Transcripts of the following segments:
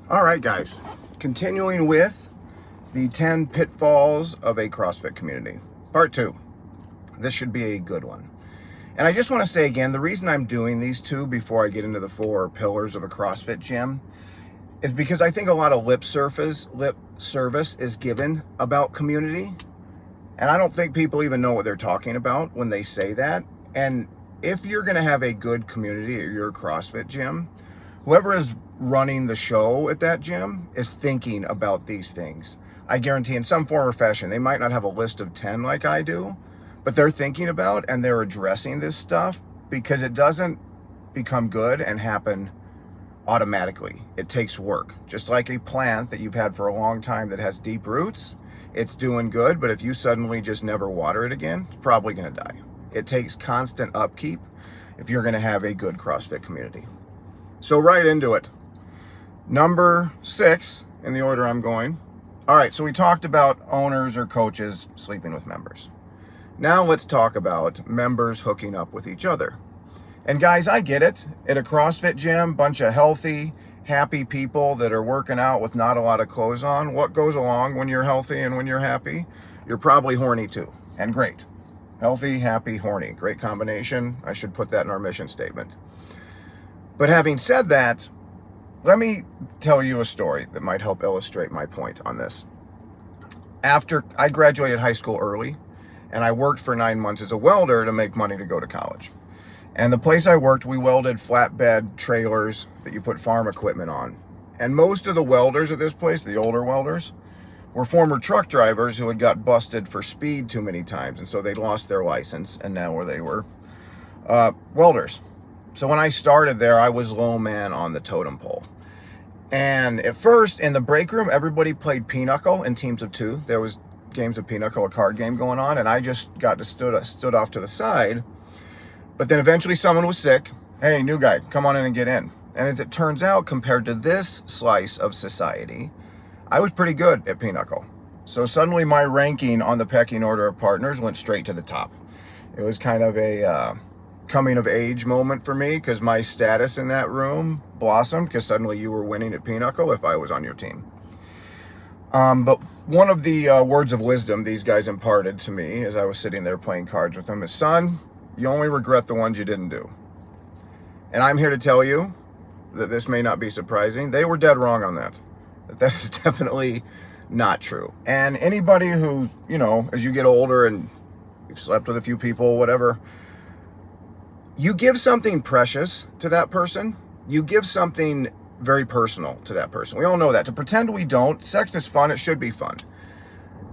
All right, guys, continuing with the 10 pitfalls of a CrossFit community, part 2. This should be a good one. And I just want to say again, the reason I'm doing these two before I get into the 4 pillars of a CrossFit gym is because I think a lot of lip service is given about community. And I don't think people even know what they're talking about when they say that. And if you're going to have a good community at your CrossFit gym, whoever is running the show at that gym is thinking about these things. I guarantee in some form or fashion, they might not have a list of 10 like I do, but they're thinking about and they're addressing this stuff because it doesn't become good and happen automatically. It takes work. Just like a plant that you've had for a long time that has deep roots, it's doing good, but if you suddenly just never water it again, it's probably going to die. It takes constant upkeep if you're going to have a good CrossFit community. So right into it. Number 6 in the order I'm going. All right, so we talked about owners or coaches sleeping with members. Now let's talk about members hooking up with each other. And guys, I get it. At a CrossFit gym, bunch of healthy, happy people that are working out with not a lot of clothes on. What goes along when you're healthy and when you're happy? You're probably horny too. And great. Healthy, happy, horny. Great combination. I should put that in our mission statement. But having said that, let me tell you a story that might help illustrate my point on this. After I graduated high school early, and I worked for 9 months as a welder to make money to go to college. And the place I worked, we welded flatbed trailers that you put farm equipment on. And most of the welders at this place, the older welders, were former truck drivers who had got busted for speed too many times. And so they'd lost their license, and now where they were welders. So when I started there, I was low man on the totem pole. And at first, in the break room, everybody played pinochle in teams of 2. There was games of pinochle, a card game going on, and I just got to stood off to the side. But then eventually someone was sick. Hey, new guy, come on in and get in. And as it turns out, compared to this slice of society, I was pretty good at pinochle. So suddenly my ranking on the pecking order of partners went straight to the top. It was kind of a coming of age moment for me because my status in that room blossomed because suddenly you were winning at pinochle if I was on your team. But one of the words of wisdom these guys imparted to me as I was sitting there playing cards with them is, son, you only regret the ones you didn't do. And I'm here to tell you that this may not be surprising. They were dead wrong on that. That is definitely not true. And anybody who, as you get older and you've slept with a few people, whatever, you give something precious to that person. You give something very personal to that person. We all know that. To pretend we don't, sex is fun. It should be fun.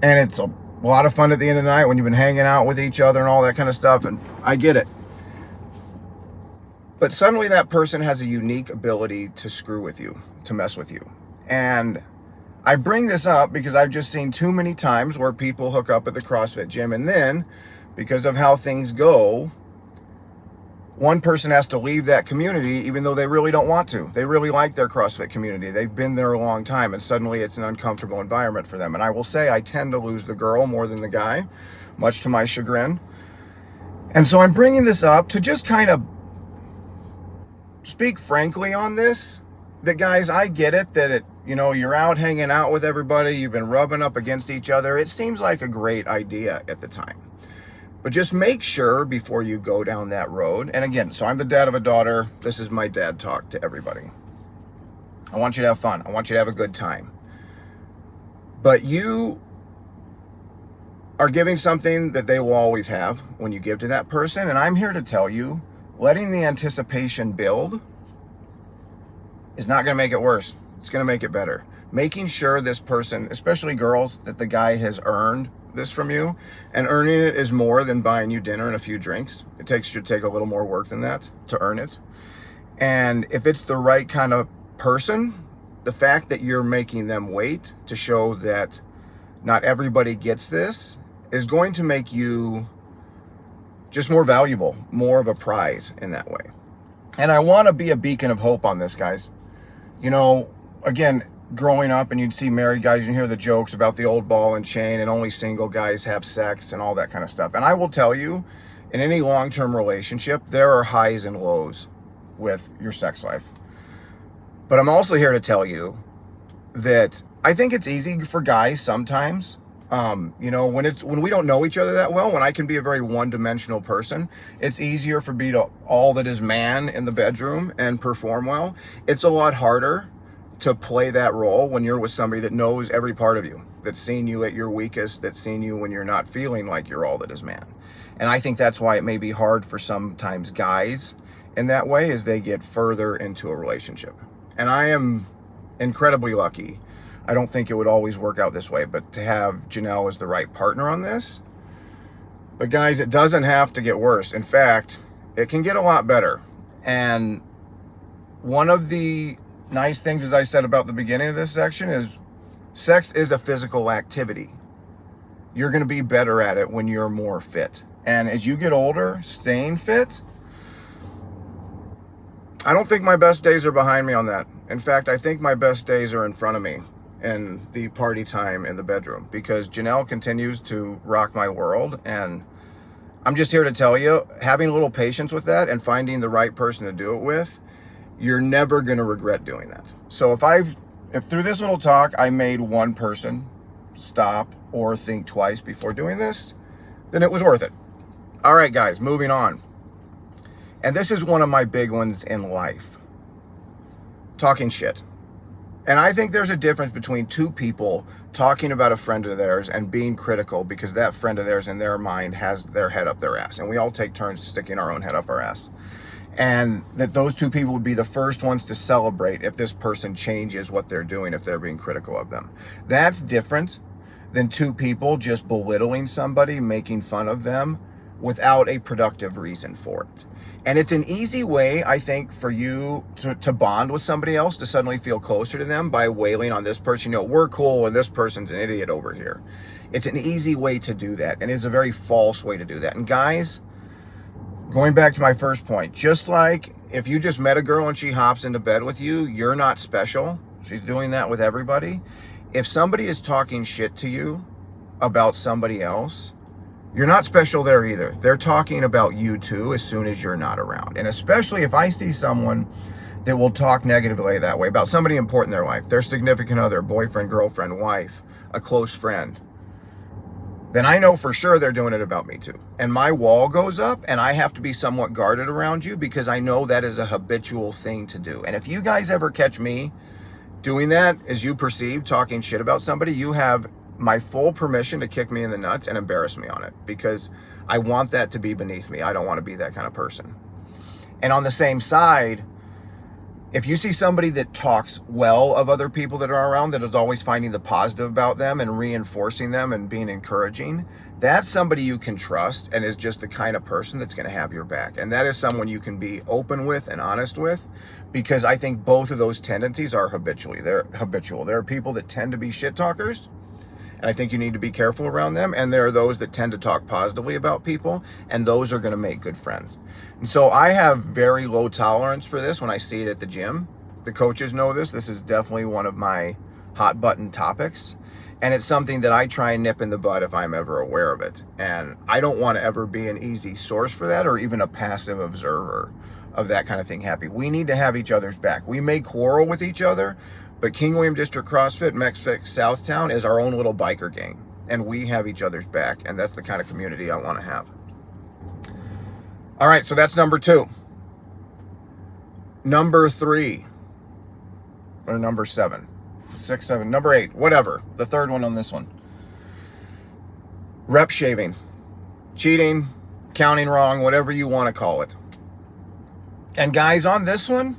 And it's a lot of fun at the end of the night when you've been hanging out with each other and all that kind of stuff. And I get it. But suddenly that person has a unique ability to screw with you, to mess with you. And I bring this up because I've just seen too many times where people hook up at the CrossFit gym. And then, because of how things go, one person has to leave that community even though they really don't want to. They really like their CrossFit community. They've been there a long time, and suddenly it's an uncomfortable environment for them. And I will say I tend to lose the girl more than the guy, much to my chagrin. And so I'm bringing this up to just kind of speak frankly on this. That guys, I get it that you're out hanging out with everybody. You've been rubbing up against each other. It seems like a great idea at the time. But just make sure before you go down that road. And again, so I'm the dad of a daughter. This is my dad talk to everybody. I want you to have fun. I want you to have a good time. But you are giving something that they will always have when you give to that person. And I'm here to tell you, letting the anticipation build is not going to make it worse. It's going to make it better. Making sure this person, especially girls, that the guy has earned this from you, and earning it is more than buying you dinner and a few drinks. Should take a little more work than that to earn it. And if it's the right kind of person, the fact that you're making them wait to show that not everybody gets this is going to make you just more valuable, more of a prize in that way. And I want to be a beacon of hope on this, guys. Again, growing up and you'd see married guys, you hear the jokes about the old ball and chain and only single guys have sex and all that kind of stuff. And I will tell you, in any long-term relationship, there are highs and lows with your sex life. But I'm also here to tell you that I think it's easy for guys sometimes. You know, when we don't know each other that well, when I can be a very one-dimensional person, it's easier for me to all that is man in the bedroom and perform well. It's a lot harder to play that role when you're with somebody that knows every part of you, that's seen you at your weakest, that's seen you when you're not feeling like you're all that is man. And I think that's why it may be hard for sometimes guys in that way as they get further into a relationship. And I am incredibly lucky. I don't think it would always work out this way, but to have Janelle as the right partner on this. But guys, it doesn't have to get worse. In fact, it can get a lot better. And one of the nice things, as I said about the beginning of this section, is sex is a physical activity. You're going to be better at it when you're more fit. And as you get older, staying fit, I don't think my best days are behind me on that. In fact, I think my best days are in front of me in the party time in the bedroom, because Janelle continues to rock my world. And I'm just here to tell you, having a little patience with that and finding the right person to do it with, you're never going to regret doing that. So if through this little talk I made one person stop or think twice before doing this, then it was worth it. All right, guys, moving on. And this is one of my big ones in life. Talking shit. And I think there's a difference between two people talking about a friend of theirs and being critical because that friend of theirs in their mind has their head up their ass. And we all take turns sticking our own head up our ass. And that those two people would be the first ones to celebrate if this person changes what they're doing, if they're being critical of them. That's different than two people just belittling somebody, making fun of them without a productive reason for it. And it's an easy way, I think, for you to bond with somebody else, to suddenly feel closer to them by wailing on this person. You know, we're cool and this person's an idiot over here. It's an easy way to do that, and it's a very false way to do that. And guys, going back to my first point, just like if you just met a girl and she hops into bed with you, you're not special. She's doing that with everybody. If somebody is talking shit to you about somebody else, you're not special there either. They're talking about you too as soon as you're not around. And especially if I see someone that will talk negatively that way about somebody important in their life, their significant other, boyfriend, girlfriend, wife, a close friend, then I know for sure they're doing it about me too. And my wall goes up, and I have to be somewhat guarded around you because I know that is a habitual thing to do. And if you guys ever catch me doing that as you perceive, talking shit about somebody, you have my full permission to kick me in the nuts and embarrass me on it, because I want that to be beneath me. I don't want to be that kind of person. And on the same side, if you see somebody that talks well of other people that are around, that is always finding the positive about them and reinforcing them and being encouraging, that's somebody you can trust and is just the kind of person that's going to have your back. And that is someone you can be open with and honest with, because I think both of those tendencies are habitual. There are people that tend to be shit talkers, and I think you need to be careful around them. And there are those that tend to talk positively about people, and those are going to make good friends. And so I have very low tolerance for this when I see it at the gym. The coaches know this. This is definitely one of my hot button topics. And it's something that I try and nip in the bud if I'm ever aware of it. And I don't want to ever be an easy source for that, or even a passive observer of that kind of thing happening. We need to have each other's back. We may quarrel with each other, but King William District CrossFit, Mex-Fix Southtown is our own little biker gang, and we have each other's back, and that's the kind of community I want to have. All right, so that's number 2. Number 3, or number 7, 6, 7, number 8, whatever, the third one on this one. Rep shaving, cheating, counting wrong, whatever you want to call it. And guys, on this one,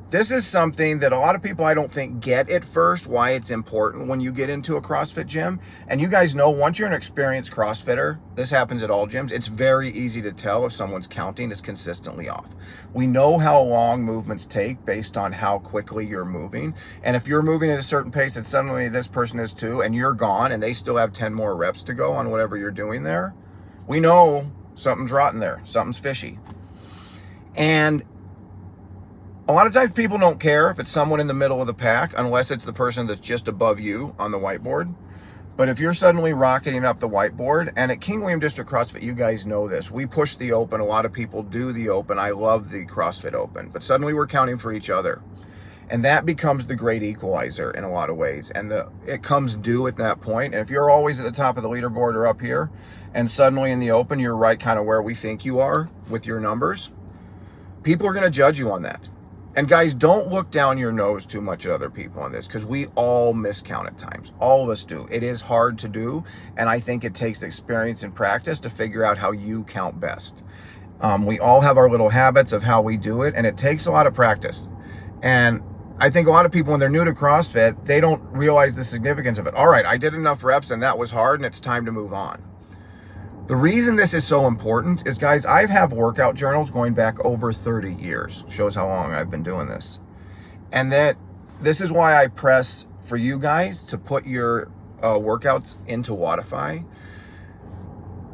this is something that a lot of people I don't think get at first, why it's important when you get into a CrossFit gym. And you guys know, once you're an experienced CrossFitter, this happens at all gyms, it's very easy to tell if someone's counting is consistently off. We know how long movements take based on how quickly you're moving. And if you're moving at a certain pace and suddenly this person is too, and you're gone and they still have 10 more reps to go on whatever you're doing there, we know something's rotten there, something's fishy. And a lot of times people don't care if it's someone in the middle of the pack, unless it's the person that's just above you on the whiteboard. But if you're suddenly rocketing up the whiteboard, and at King William District CrossFit, you guys know this, we push the open. A lot of people do the open. I love the CrossFit open, but suddenly we're counting for each other. And that becomes the great equalizer in a lot of ways. And it comes due at that point. And if you're always at the top of the leaderboard or up here, and suddenly in the open, you're right kind of where we think you are with your numbers, people are going to judge you on that. And guys, don't look down your nose too much at other people on this, because we all miscount at times. All of us do. It is hard to do. And I think it takes experience and practice to figure out how you count best. We all have our little habits of how we do it, and it takes a lot of practice. And I think a lot of people, when they're new to CrossFit, they don't realize the significance of it. All right, I did enough reps and that was hard and it's time to move on. The reason this is so important is, guys, I have workout journals going back over 30 years. Shows how long I've been doing this. And this is why I press for you guys to put your workouts into Wodify.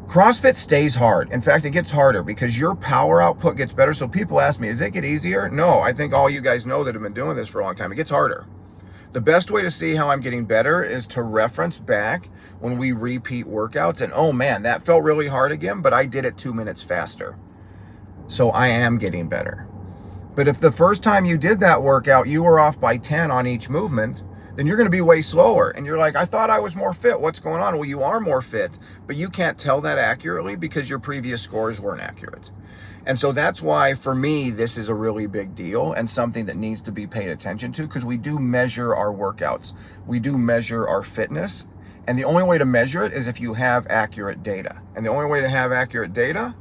CrossFit stays hard. In fact, it gets harder because your power output gets better. So people ask me, does it get easier? No, I think all you guys know that have been doing this for a long time. It gets harder. The best way to see how I'm getting better is to reference back when we repeat workouts and, oh man, that felt really hard again, but I did it 2 minutes faster. So I am getting better. But if the first time you did that workout, you were off by 10 on each movement, then you're going to be way slower. And you're like, I thought I was more fit. What's going on? Well, you are more fit, but you can't tell that accurately because your previous scores weren't accurate. And so that's why, for me, this is a really big deal and something that needs to be paid attention to, because we do measure our workouts. We do measure our fitness. And the only way to measure it is if you have accurate data. And the only way to have accurate data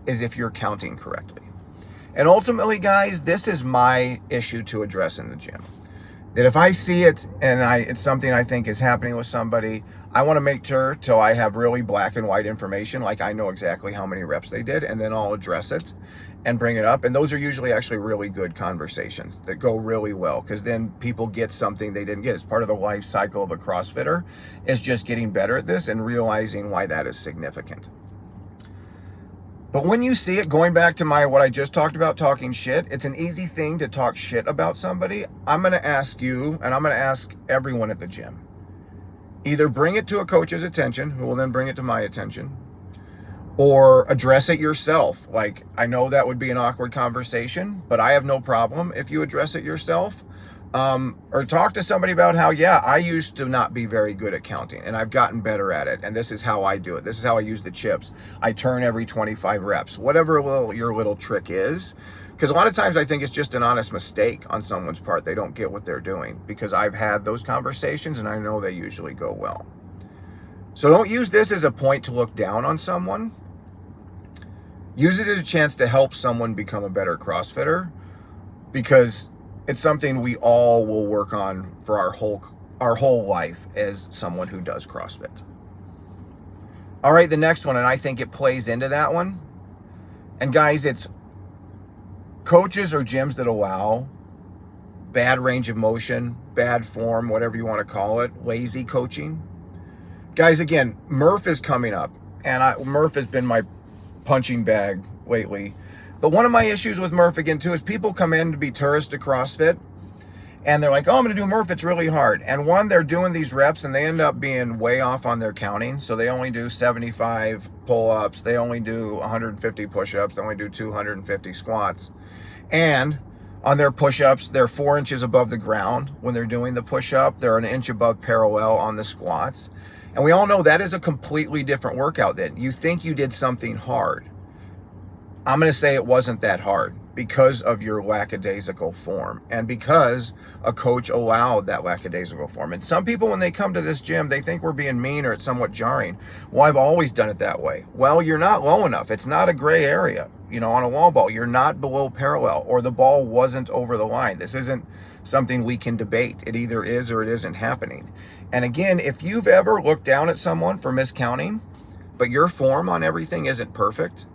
is if you're counting correctly. And ultimately, guys, this is my issue to address in the gym. That if I see it and it's something I think is happening with somebody, I want to make sure till I have really black and white information, like I know exactly how many reps they did, and then I'll address it and bring it up. And those are usually actually really good conversations that go really well, because then people get something they didn't get. It's part of the life cycle of a CrossFitter, is just getting better at this and realizing why that is significant. But when you see it, going back to what I just talked about, talking shit, it's an easy thing to talk shit about somebody. I'm going to ask you, and I'm going to ask everyone at the gym, either bring it to a coach's attention, who will then bring it to my attention, or address it yourself. Like, I know that would be an awkward conversation, but I have no problem if you address it yourself. Or talk to somebody about how, yeah, I used to not be very good at counting and I've gotten better at it. And this is how I do it. This is how I use the chips. I turn every 25 reps, whatever your little trick is. Because a lot of times I think it's just an honest mistake on someone's part. They don't get what they're doing, because I've had those conversations and I know they usually go well. So don't use this as a point to look down on someone. Use it as a chance to help someone become a better CrossFitter, because it's something we all will work on for our whole life as someone who does CrossFit. All right, the next one, and I think it plays into that one. And guys, it's coaches or gyms that allow bad range of motion, bad form, whatever you want to call it, lazy coaching. Guys, again, Murph is coming up, and Murph has been my punching bag lately. But one of my issues with Murph, again, too, is people come in to be tourists to CrossFit, and they're like, oh, I'm going to do Murph. It's really hard. And one, they're doing these reps, and they end up being way off on their counting. So they only do 75 pull-ups. They only do 150 push-ups. They only do 250 squats. And on their push-ups, they're 4 inches above the ground. When they're doing the push-up, they're an inch above parallel on the squats. And we all know that is a completely different workout then. You think you did something hard. I'm going to say it wasn't that hard because of your lackadaisical form and because a coach allowed that lackadaisical form. And some people, when they come to this gym, they think we're being mean or it's somewhat jarring. Well, I've always done it that way. Well, you're not low enough. It's not a gray area. You know, on a wall ball, you're not below parallel, or the ball wasn't over the line. This isn't something we can debate. It either is or it isn't happening. And again, if you've ever looked down at someone for miscounting, but your form on everything isn't perfect,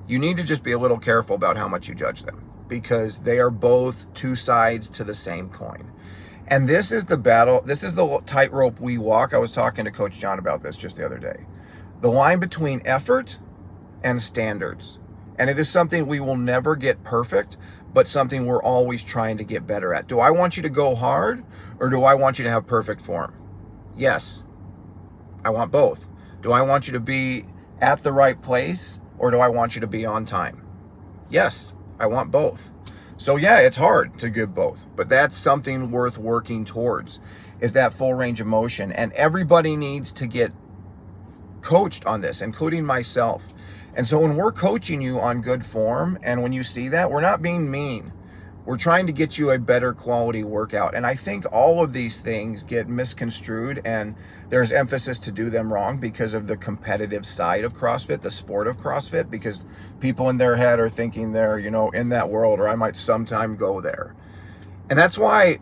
you need to just be a little careful about how much you judge them, because they are both two sides to the same coin. And this is the battle. This is the tightrope we walk. I was talking to Coach John about this just the other day. The line between effort and standards. And it is something we will never get perfect, but something we're always trying to get better at. Do I want you to go hard, or do I want you to have perfect form? Yes, I want both. Do I want you to be at the right place, or do I want you to be on time? Yes, I want both. So yeah, it's hard to give both, but that's something worth working towards, is that full range of motion. And everybody needs to get coached on this, including myself. And so when we're coaching you on good form, and when you see that, we're not being mean. We're trying to get you a better quality workout. And I think all of these things get misconstrued, and there's emphasis to do them wrong because of the competitive side of CrossFit, the sport of CrossFit, because people in their head are thinking they're, in that world, or I might sometime go there. And that's why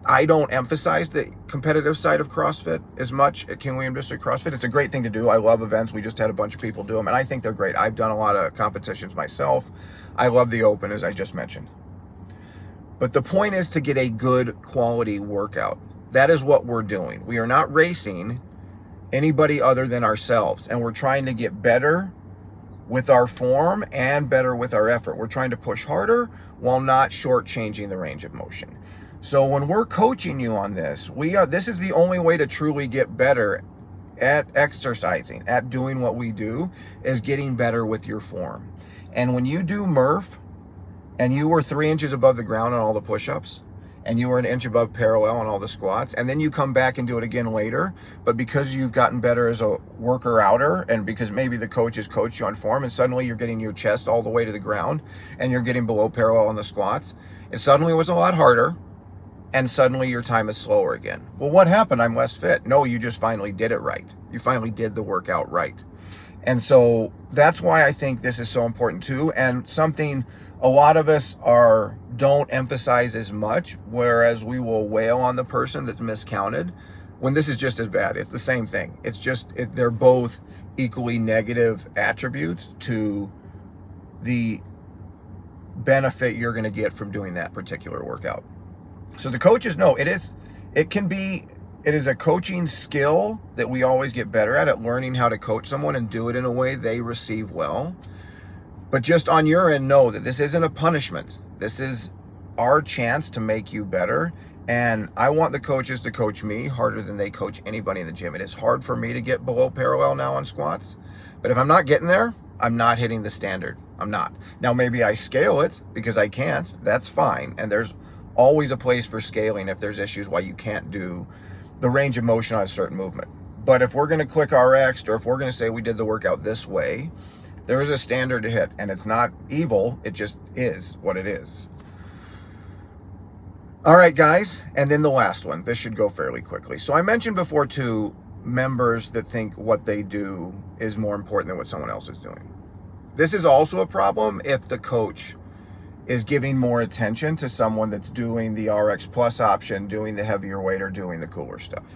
I don't emphasize the competitive side of CrossFit as much at King William District CrossFit. It's a great thing to do. I love events. We just had a bunch of people do them, and I think they're great. I've done a lot of competitions myself. I love the open, as I just mentioned. But the point is to get a good quality workout. That is what we're doing. We are not racing anybody other than ourselves, and we're trying to get better with our form and better with our effort. We're trying to push harder while not shortchanging the range of motion. So when we're coaching you on this, this is the only way to truly get better at exercising, at doing what we do, is getting better with your form. And when you do Murph, and you were 3 inches above the ground on all the push-ups, and you were an inch above parallel on all the squats, and then you come back and do it again later, but because you've gotten better as a worker outer, and because maybe the coach has coached you on form, and suddenly you're getting your chest all the way to the ground, and you're getting below parallel on the squats, it suddenly was a lot harder, and suddenly your time is slower again. Well, what happened? I'm less fit. No, you just finally did it right. You finally did the workout right. And so that's why I think this is so important too, and something a lot of us don't emphasize as much, whereas we will wail on the person that's miscounted, when this is just as bad. It's the same thing. It's just, they're both equally negative attributes to the benefit you're going to get from doing that particular workout. So the coaches know it is a coaching skill that we always get better at learning how to coach someone and do it in a way they receive well. But just on your end, know that this isn't a punishment. This is our chance to make you better. And I want the coaches to coach me harder than they coach anybody in the gym. It is hard for me to get below parallel now on squats. But if I'm not getting there, I'm not hitting the standard. I'm not. Now, maybe I scale it because I can't. That's fine. And there's always a place for scaling if there's issues why you can't do the range of motion on a certain movement. But if we're going to click RX, or if we're going to say we did the workout this way, there is a standard to hit, and it's not evil. It just is what it is. All right, guys. And then the last one. This should go fairly quickly. So I mentioned before too, members that think what they do is more important than what someone else is doing. This is also a problem if the coach is giving more attention to someone that's doing the RX Plus option, doing the heavier weight, or doing the cooler stuff.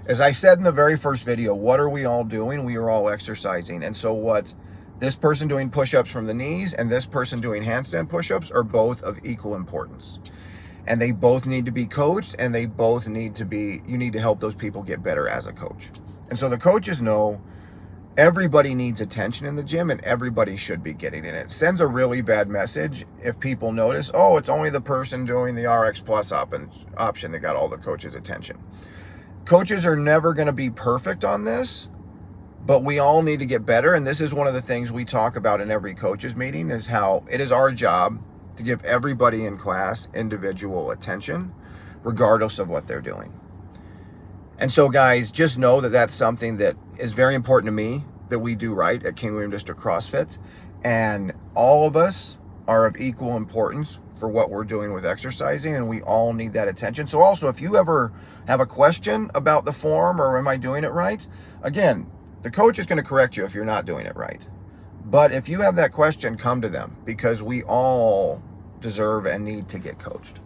As I said in the very first video, what are we all doing? We are all exercising. And so what this person doing push-ups from the knees and this person doing handstand push-ups are both of equal importance. And they both need to be coached, and they both need to be, you need to help those people get better as a coach. And so the coaches know everybody needs attention in the gym, and everybody should be getting in it. It sends a really bad message if people notice, oh, it's only the person doing the RX Plus option that got all the coaches' attention. Coaches are never going to be perfect on this, but we all need to get better. And this is one of the things we talk about in every coaches meeting, is how it is our job to give everybody in class individual attention, regardless of what they're doing. And so guys, just know that that's something that is very important to me that we do right at King William District CrossFit. And all of us are of equal importance for what we're doing with exercising, and we all need that attention. So also, if you ever have a question about the form or am I doing it right, again, the coach is going to correct you if you're not doing it right. But if you have that question, come to them, because we all deserve and need to get coached.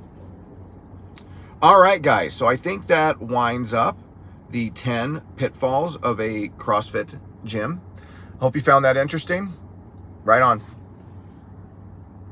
All right, guys. So I think that winds up the 10 pitfalls of a CrossFit gym. Hope you found that interesting. Right on.